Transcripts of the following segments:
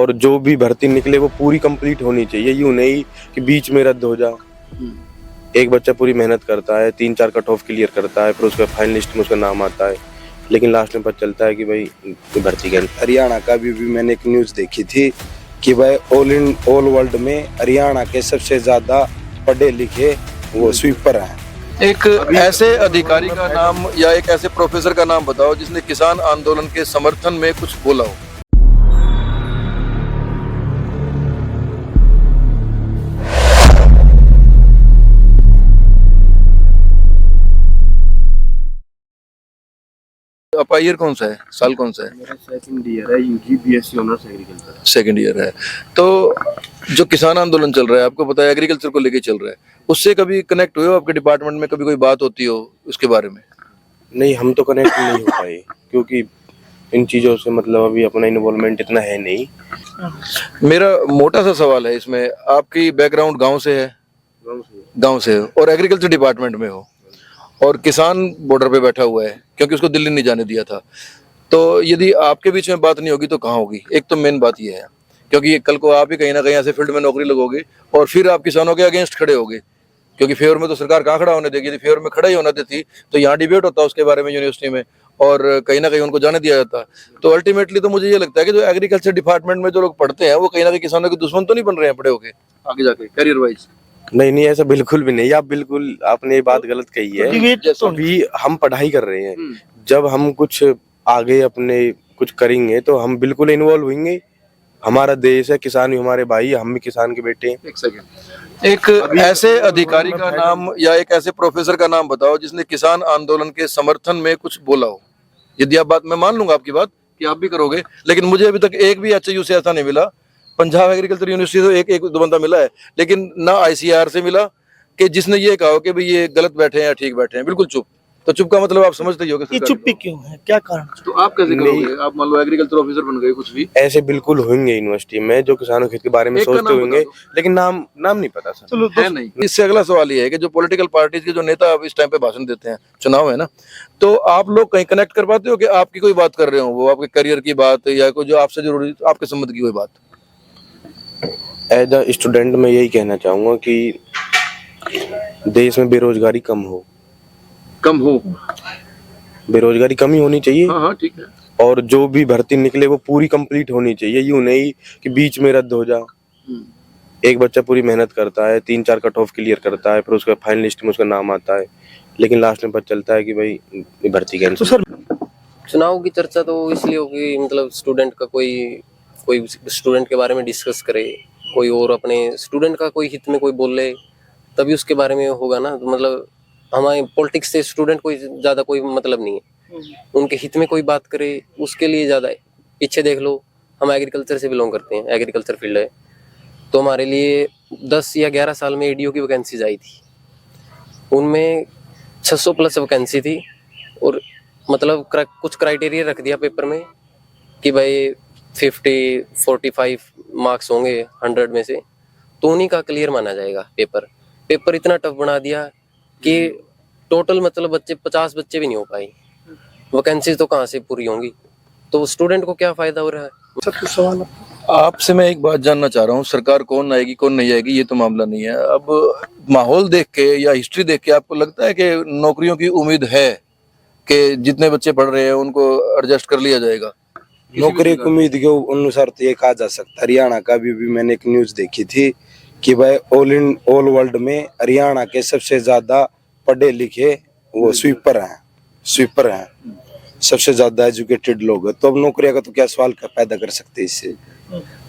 और जो भी भर्ती निकले वो पूरी कंप्लीट होनी चाहिए, यूं नहीं कि बीच में रद्द हो जा। एक बच्चा पूरी मेहनत करता है, 3-4 कट ऑफ क्लियर करता है, फिर उसका फाइनल लिस्ट में उसका नाम आता है, लेकिन लास्ट में पता चलता है कि भाई भर्ती कैंसिल। हरियाणा का भी मैंने एक न्यूज़ देखी थी कि भाई ऑल वर्ल्ड में हरियाणा के सबसे ज्यादा पढ़े लिखे वो स्वीपर हैं। एक ऐसे अधिकारी का नाम या एक ऐसे प्रोफेसर का नाम बताओ जिसने किसान आंदोलन के समर्थन में कुछ बोला हो। आपका ईयर कौन सा है, साल कौन सा है? मेरा सेकंड ईयर है, UG BSc honours agriculture. Second year है। तो जो किसान आंदोलन चल रहा है, आपको पता है एग्रीकल्चर को लेके चल रहा है, उससे कभी कनेक्ट हुए हो? आपके डिपार्टमेंट में कभी कोई बात होती हो उसके बारे में? नहीं, हम तो कनेक्ट नहीं हो पाए क्योंकि इन चीज़ों से मतलब अभी अपना इन्वॉल्वमेंट इतना है नहीं। मेरा मोटा सा सवाल है इसमें, आपकी बैकग्राउंड गांव से है? गांव से हो और एग्रीकल्चर डिपार्टमेंट में हो और किसान बॉर्डर पे बैठा हुआ है क्योंकि उसको दिल्ली नहीं जाने दिया था। तो यदि आपके बीच में बात नहीं होगी तो कहाँ होगी? एक तो मेन बात ये है क्योंकि ये कल को आप ही कहीं ना कहीं ऐसे फील्ड में नौकरी लगोगे और फिर आप किसानों के अगेंस्ट खड़े होगे, क्योंकि फेवर में तो सरकार कहाँ खड़ा होने देगी। यदि फेवर में खड़ा ही होना देती तो यहाँ डिबेट होता उसके बारे में यूनिवर्सिटी में और कहीं ना कहीं उनको जाने दिया जाता। तो अल्टीमेटली तो मुझे ये लगता है कि जो एग्रीकल्चर डिपार्टमेंट में जो लोग पढ़ते हैं वो कहीं ना कहीं किसानों के दुश्मन तो नहीं बन रहे हैं पढ़े होके आगे जाके करियर वाइज। नहीं, ऐसा बिल्कुल भी नहीं। आप बिल्कुल आपने ये बात गलत कही है। अभी हम पढ़ाई कर रहे हैं, जब हम कुछ आगे अपने कुछ करेंगे तो हम बिल्कुल इन्वॉल्व होंगे। हमारा देश है, किसान भी हमारे भाई, हम भी किसान के बेटे हैं। एक सेकंड, एक ऐसे अधिकारी का नाम या एक ऐसे प्रोफेसर का नाम बताओ जिसने किसान आंदोलन के समर्थन में कुछ बोला हो। यदि आप बात, मैं मान लूंगा आपकी बात कि आप भी करोगे, लेकिन मुझे अभी तक एक भी एचयू से ऐसा नहीं मिला। पंजाब एग्रीकल्चर यूनिवर्सिटी से एक दो बंदा मिला है, लेकिन ना आईसीआर से मिला कि जिसने ये कहा कि भाई ये गलत बैठे हैं या ठीक बैठे हैं। बिल्कुल चुप। तो चुप का मतलब आप समझते ही होगे ये चुप्पी क्यों है, क्या कारण? तो आप कैसे करोगे? आप मान लो एग्रीकल्चर ऑफिसर बन गए कुछ भी, ऐसे बिल्कुल होंगे यूनिवर्सिटी में जो किसानों के बारे में सोचते होंगे, लेकिन नाम नहीं पता सर। चलो है नहीं। इससे अगला सवाल ये है कि जो पॉलिटिकल पार्टीज के जो नेता अब इस टाइम पे भाषण देते हैं, चुनाव है ना, तो आप लोग कहीं कनेक्ट कर पाते हो कि आपकी कोई बात कर रहे हो, वो आपके करियर की बात या कोई जो आपसे जरूरी आपके संबंध की कोई बात? एज अ स्टूडेंट मैं यही कहना चाहूंगा कि देश में बेरोजगारी कम हो, बेरोजगारी कम ही होनी चाहिए। हाँ ठीक है। और जो भी भर्ती निकले वो पूरी कंप्लीट होनी चाहिए, यूं नहीं कि बीच में रद्द हो जा। एक बच्चा पूरी मेहनत करता है, 3-4 कट ऑफ क्लियर करता है, फिर उसका फाइनल लिस्ट में उसका नाम आता है, लेकिन लास्ट में पता चलता है कि भाई भर्ती कैंसिल। तो सर चुनाव की चर्चा तो इसलिए होगी, मतलब स्टूडेंट का कोई स्टूडेंट के बारे में डिस्कस करे, कोई और अपने स्टूडेंट का कोई हित में कोई बोल ले, तभी उसके बारे में होगा ना। तो मतलब हमारे पॉलिटिक्स से स्टूडेंट को ज़्यादा कोई मतलब नहीं है। उनके हित में कोई बात करे उसके लिए ज़्यादा है। पीछे देख लो, हम एग्रीकल्चर से बिलोंग करते हैं, एग्रीकल्चर फील्ड है, तो हमारे लिए 10 या 11 साल में एडीओ की वैकेंसीज आई थी। उनमें 600 प्लस वैकेंसी थी और मतलब कुछ क्राइटेरिया रख दिया पेपर में कि भाई 45 मार्क्स होंगे 100 में से, तो उन्हीं का क्लियर माना जाएगा। पेपर इतना टफ बना दिया कि टोटल मतलब 50 बच्चे भी नहीं हो पाए। वैकेंसीज तो कहाँ से पूरी होंगी, तो स्टूडेंट को क्या फायदा हो रहा है? सर कुछ सवाल आपसे मैं एक बात जानना चाह रहा हूँ, सरकार कौन आएगी कौन नहीं आएगी ये तो मामला नहीं है। अब माहौल देख के या हिस्ट्री देख के आपको लगता है कि नौकरियों की उम्मीद है कि जितने बच्चे पढ़ रहे हैं उनको एडजस्ट कर लिया जाएगा? नौकरी की उम्मीद के अनुसार तो ये कहा जा सकता है। हरियाणा का भी मैंने एक न्यूज़ देखी थी कि भाई ऑल वर्ल्ड में हरियाणा के सबसे ज्यादा पढ़े लिखे वो स्वीपर हैं, सबसे ज्यादा एजुकेटेड लोग हैं। तो अब नौकरियां का तो क्या सवाल पैदा कर सकते हैं इससे?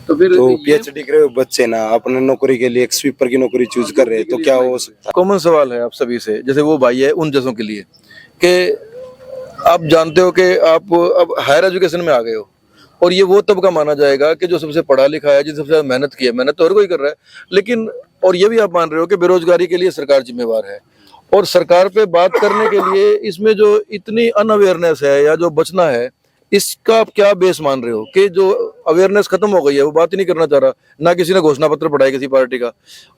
तो फिर पीएचडी करे हुए बच्चे ना अपने नौकरी के लिए एक स्वीपर की नौकरी चूज कर रहे हैं, तो क्या हो सकता है? कॉमन सवाल है आप सभी से, जैसे वो भाई है उन जैसों के लिए, कि आप जानते हो कि आप अब हायर एजुकेशन में आ गए हो और ये वो तबका माना जाएगा कि जो सबसे पढ़ा लिखा है, जिसने सबसे ज्यादा मेहनत की है, मेहनत तो हर कोई कर रहा है, लेकिन और ये भी आप मान रहे हो कि बेरोजगारी के लिए सरकार जिम्मेवार है। और सरकार पे बात करने के लिए इसमें जो इतनी अनअवेयरनेस है या जो बचना है, इसका आप क्या बेस मान रहे हो कि जो अवेयरनेस खत्म हो गई है, वो बात ही नहीं करना चाह रहा, ना किसी ने घोषणा पत्र पढ़ा है किसी पार्टी का,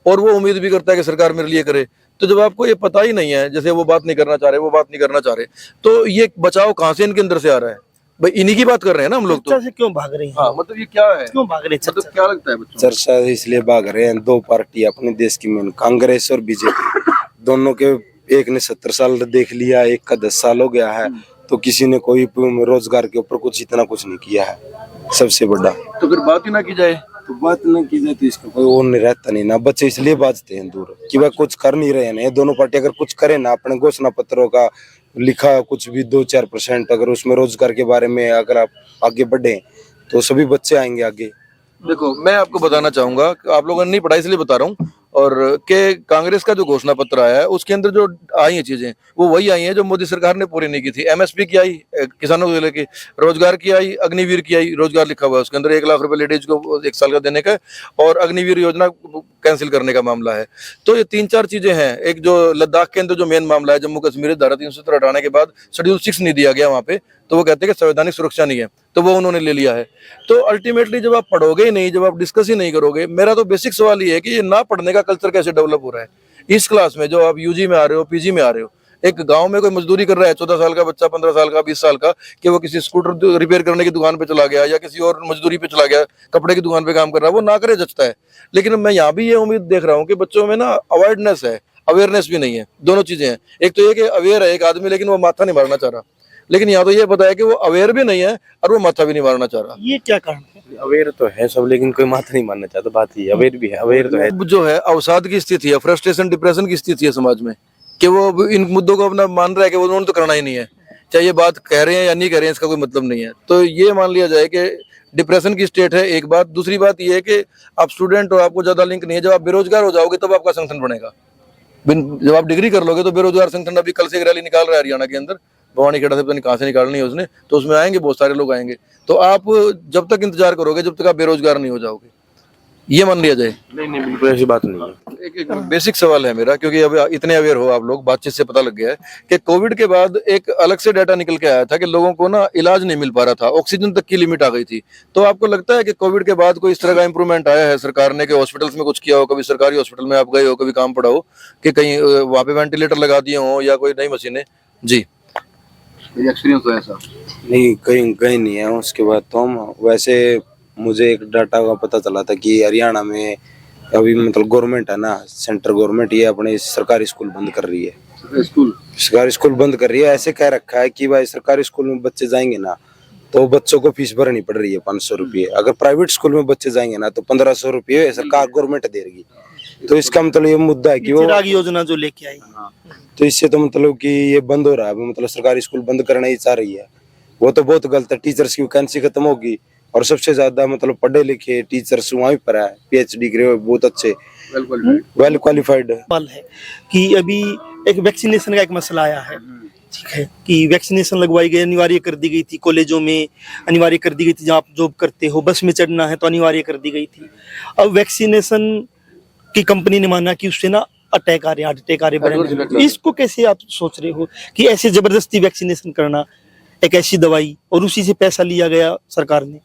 और वो उम्मीद भी करता है कि सरकार मेरे लिए करे। तो जब आपको ये पता ही नहीं है, जैसे वो बात नहीं करना चाह रहे, वो बात नहीं करना चाह रहे, तो ये बचाव कहाँ से इनके अंदर से आ रहा है? भाई इन्हीं की बात कर रहे हैं ना हम लोग तो। चर्चा से क्यों भाग रही हैं? हाँ मतलब ये क्या है, क्यों भाग रहे हैं मतलब चर्चा? क्या लगता है बच्चों चर्चा इसलिए भाग रहे हैं, दो पार्टी अपने देश की मेन कांग्रेस और बीजेपी, दोनों के एक ने 70 साल देख लिया, एक का 10 साल हो गया है, तो किसी ने कोई रोजगार के ऊपर कुछ इतना कुछ नहीं किया है सबसे बड़ा। को? तो फिर बात ही ना की जाए। तो बात न की जाए तो इसका कोई और नहीं रहता नहीं ना, बच्चे इसलिए बाजते हैं दूर कि भाई कुछ कर नहीं रहे हैं ना। ये दोनों पार्टी अगर कुछ करे ना, अपने घोषणा पत्रों का लिखा कुछ भी 2-4% अगर उसमें रोजगार के बारे में अगर आप आगे बढ़े तो सभी बच्चे आएंगे आगे। देखो मैं आपको बताना चाहूंगा कि आप लोगों ने नहीं पढ़ा इसलिए बता रहा हूँ, और के कांग्रेस का जो घोषणा पत्र आया है उसके अंदर जो आई हैं चीजें वो वही आई हैं जो मोदी सरकार ने पूरी नहीं की थी। एमएसपी की आई, किसानों को लेके, रोजगार की आई, अग्निवीर की आई, रोजगार लिखा हुआ है उसके अंदर 1 लाख रुपए लेडीज को 1 साल का देने का, और अग्निवीर योजना कैंसिल करने का मामला है। तो ये 3-4 चीजें हैं। एक जो लद्दाख के अंदर जो मेन मामला है, जम्मू कश्मीर धारा 370 हटाने के बाद शेड्यूल 6 नहीं दिया गया वहां पे, तो वो कहते हैं कि संवैधानिक सुरक्षा नहीं है, तो वो उन्होंने ले लिया है। तो अल्टीमेटली जब आप पढ़ोगे ही नहीं, जब आप डिस्कस ही नहीं करोगे, मेरा तो बेसिक सवाल ये है कि ये ना पढ़ने का कल्चर कैसे डेवलप हो रहा है इस क्लास में, जो आप यूजी में आ रहे हो, पीजी में आ रहे हो। एक गांव में कोई मजदूरी कर रहा है 14 साल का बच्चा, 15 साल का, 20 साल का, कि वो किसी स्कूटर रिपेयर करने की दुकान पे चला गया या किसी और मजदूरी पे चला गया, कपड़े की दुकान पे काम कर रहा है, वो ना करे जचता है। लेकिन मैं यहाँ भी ये उम्मीद देख रहा हूँ कि बच्चों में ना अवेयरनेस है, अवेयरनेस भी नहीं है। दोनों चीजें हैं। एक तो ये कि अवेयर है एक आदमी, लेकिन वो माथा नहीं मारना चाह रहा। लेकिन यहाँ तो ये पता है कि वो अवेयर भी नहीं है और वो माथा भी नहीं मारना चाह रहा। ये क्या कारण है? अवेयर तो है सब, लेकिन कोई माथा नहीं मानना चाहता। बात ये अवेयर भी है, अवेयर तो है। अब जो है अवसाद की स्थिति है, फ्रस्ट्रेशन, डिप्रेशन की स्थिति है समाज में, कि वो अब इन मुद्दों को अपना मान रहा है कि वो उन्होंने तो करना ही नहीं है, चाहे ये बात कह रहे हैं या नहीं कह रहे हैं, इसका कोई मतलब नहीं है। तो ये मान लिया जाए कि डिप्रेशन की स्टेट है एक बात। दूसरी बात ये है कि आप स्टूडेंट हो, आपको ज्यादा लिंक नहीं है। जब आप बेरोजगार हो जाओगे तब आपका संगठन बनेगा। जब आप डिग्री कर लोगे तो बेरोजगार संगठन अभी कल से एक रैली निकाल रहा है हरियाणा के अंदर, भवानी खेड़ा से पता नहीं कहाँ से निकालनी है उसने, तो उसमें आएंगे बहुत सारे लोग आएंगे। तो आप जब तक इंतजार करोगे जब तक आप बेरोजगार नहीं हो जाओगे, ये मान लिया जाए। नहीं, बिल्कुल ऐसी बात नहीं है। एक बेसिक सवाल है मेरा, क्योंकि अब इतने अवेयर हो आप लोग, बातचीत से पता लग गया है कि कोविड के बाद एक अलग से डाटा निकल के आया था कि लोगों को ना इलाज नहीं मिल पा रहा था, ऑक्सीजन तक की लिमिट आ गई थी। तो आपको लगता है कि कोविड के बाद कोई इस तरह का इंप्रूवमेंट आया है सरकार ने, कि हॉस्पिटल्स में कुछ किया हो, कभी सरकारी हॉस्पिटल में आप गए हो, कभी काम पड़ा हो कि कहीं वहां पे वेंटिलेटर लगा दिए हो या कोई नई मशीनें? जी एक्सपीरियंस हो ऐसा? नहीं, कहीं कहीं नहीं है। उसके बाद तो हम वैसे मुझे एक डाटा का पता चला था कि हरियाणा में अभी मतलब गवर्नमेंट है ना, सेंट्रल गवर्नमेंट, ये अपने सरकारी स्कूल बंद कर रही है। सरकारी स्कूल बंद कर रही है। ऐसे कह रखा है कि भाई सरकारी स्कूल में बच्चे जाएंगे ना तो बच्चों को फीस भरनी पड़ रही है 500 रुपये। अगर प्राइवेट स्कूल में बच्चे जाएंगे ना तो 1500 रुपये सरकार गवर्नमेंट देगी। तो इसका मतलब ये मुद्दा है कि वो चिराग योजना जो लेके आई, तो इससे तो मतलब कि ये बंद हो रहा है। मतलब सरकारी स्कूल बंद करना ही चाह रही है, वो तो बहुत गलत है। टीचर्स की वैकेंसी खत्म होगी और सबसे ज्यादा मतलब पढ़े लिखे टीचर्स वहीं पर है, PhD ग्रेड बहुत अच्छे, वेल क्वालिफाइड सवाल है कि अभी एक वैक्सीनेशन का एक मसला आया है, ठीक है, कि वैक्सीनेशन लगवाई गई, अनिवार्य कर दी गई थी, कॉलेजों में अनिवार्य कर दी गई थी, जहाँ आप जॉब करते हो बस में चढ़ना है तो अनिवार्य कर दी गई थी। अब वैक्सीनेशन की कंपनी ने माना कि उससे ना अटैक आ रहे, हार्ट अटैक आ रहे। इसको कैसे आप सोच रहे हो कि ऐसे जबरदस्ती वैक्सीनेशन करना, एक ऐसी दवाई और उसी से पैसा लिया गया सरकार ने?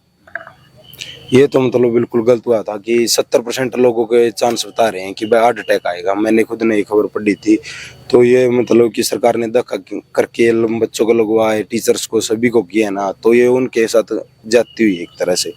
ये तो मतलब बिल्कुल गलत हुआ था कि 70% लोगों के चांस बता रहे हैं कि भाई हार्ट अटैक आएगा। मैंने खुद ने खबर पढ़ी थी। तो ये मतलब कि सरकार ने धक्का करके बच्चों को लगवाए, टीचर्स को, सभी को किया ना, तो ये उनके साथ जाती हुई एक तरह से।